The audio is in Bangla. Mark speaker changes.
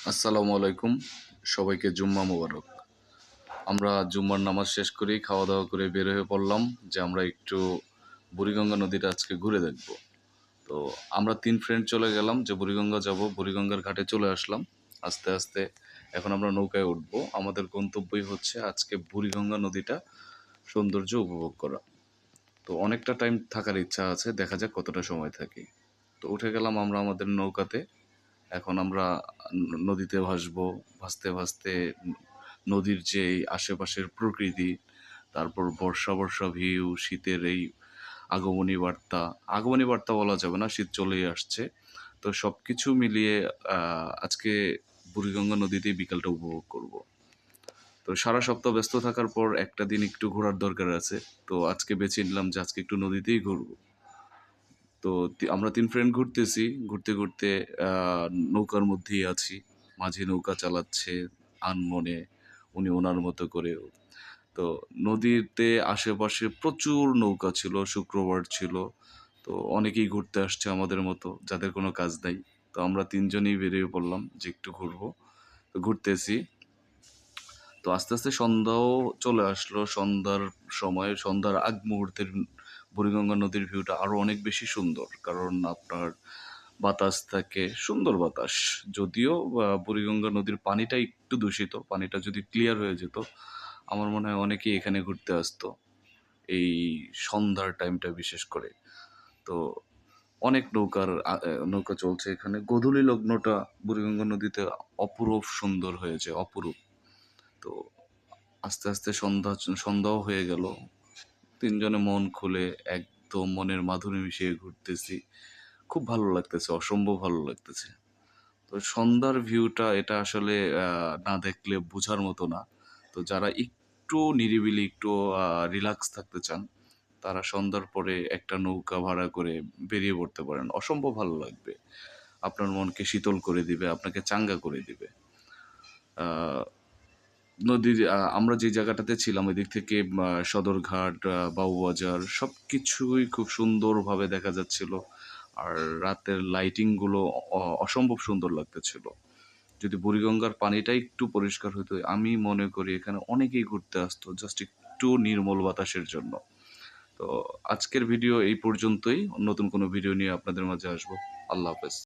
Speaker 1: আসসালামু আলাইকুম। সবাইকে জুম্মা মোবারক। আমরা জুম্মার নামাজ শেষ করেই খাওয়া-দাওয়া করে বের হয়ে পড়লাম যে আমরা একটু বুড়িগঙ্গা নদীটা আজকে ঘুরে দেখব। তো আমরা ৩ ফ্রেন্ড চলে গেলাম যে বুড়িগঙ্গা যাব। বুড়িগঙ্গার ঘাটে চলে আসলাম। আস্তে, আস্তে এখন আমরা নৌকায় উঠবো। আমাদের গন্তব্যই হচ্ছে আজকে বুড়িগঙ্গা নদীটা সৌন্দর্য উপভোগ করা। তো অনেকটা টাইম থাকার ইচ্ছা আছে। দেখা যাক কতটা সময় থাকি। তো উঠে গেলাম আমরা আমাদের নৌকাতে। এখন আমরা নদীতে ভাসবো। ভাসতে, ভাসতে নদীর যে এই আশেপাশের প্রকৃতি, তারপর বর্ষা, বর্ষা ভিউ, শীতের এই আগমনী বার্তা, আগমনী বার্তা বলা যাবে না, শীত চলেই আসছে। তো সবকিছু মিলিয়ে আজকে বুড়িগঙ্গা নদীতেই বিকালটা উপভোগ করব। তো সারা সপ্তাহ ব্যস্ত থাকার পর একটা দিন একটু ঘোরার দরকার আছে। তো আজকে বেছে নিলাম যে আজকে একটু নদীতেই ঘুরবো। তো আমরা ৩ ফ্রেন্ড ঘুরতেছি। ঘুরতে, ঘুরতে আ নৌকার মধ্যেই আছি। মাঝি নৌকা চালাচ্ছে আনমনে, উনি ওনার মতো করে। তো নদীতে আশেপাশে প্রচুর নৌকা ছিল, শুক্রবার ছিল। তো অনেকেই ঘুরতে আসছে আমাদের মতো, যাদের কোনো কাজ নাই। তো আমরা ৩ জনই বেরিয়ে পড়লাম যে একটু ঘুরবো। তো ঘুরতেছি। তো আস্তে, আস্তে সন্ধ্যাও চলে আসলো। সন্ধ্যার সময়, সন্ধ্যার আগ মুহূর্তের বুড়িগঙ্গা নদীর ভিউটা আরো অনেক বেশি সুন্দর। কারণ আপনার বাতাস থাকে, সুন্দর বাতাস। যদিও বুড়িগঙ্গা নদীর পানিটা একটু দূষিত। পানিটা যদি ক্লিয়ার হয়ে যেত, আমার মনে হয় অনেকেই এখানে ঘুরতে আসতো। এই সন্ধ্যার টাইমটা বিশেষ করে। তো অনেক নৌকা চলছে এখানে। গোধূলি লগ্নটা বুড়িগঙ্গা নদীতে অপরূপ সুন্দর হয়েছে, অপরূপ। তো আস্তে, আস্তে সন্ধ্যাও হয়ে গেল। ৩ জনে মন খুলে একদম মনের মাধুরী মিশিয়ে ঘুরতেছি। খুব ভালো লাগতেছে, অসম্ভব ভালো লাগতেছে। তো সন্ধ্যার ভিউটা এটা আসলে না দেখলে বোঝার মতো না। তো যারা একটু নিরিবিলি, একটু রিল্যাক্স থাকতে চান, তারা সন্ধ্যার পরে একটা নৌকা ভাড়া করে বেরিয়ে পড়তে পারেন। অসম্ভব ভালো লাগবে। আপনার মনকে শীতল করে দিবে, আপনাকে চাঙ্গা করে দিবে। আ নদীর আমরা যে জায়গাটাতে ছিলাম ওইদিক থেকে সদরঘাট, বাবুবাজার সবকিছুই খুব সুন্দরভাবে দেখা যাচ্ছিল। আর রাতের লাইটিং গুলো অসম্ভব সুন্দর লাগতেছিল। যদি বুড়িগঙ্গার পানিটা একটু পরিষ্কার হতো, আমি মনে করি এখানে অনেকেই ঘুরতে আসতো জাস্ট একটু নির্মল বাতাসের জন্য। তো আজকের ভিডিও এই পর্যন্তই। নতুন কোনো ভিডিও নিয়ে আপনাদের মাঝে আসবো। আল্লাহ হাফেজ।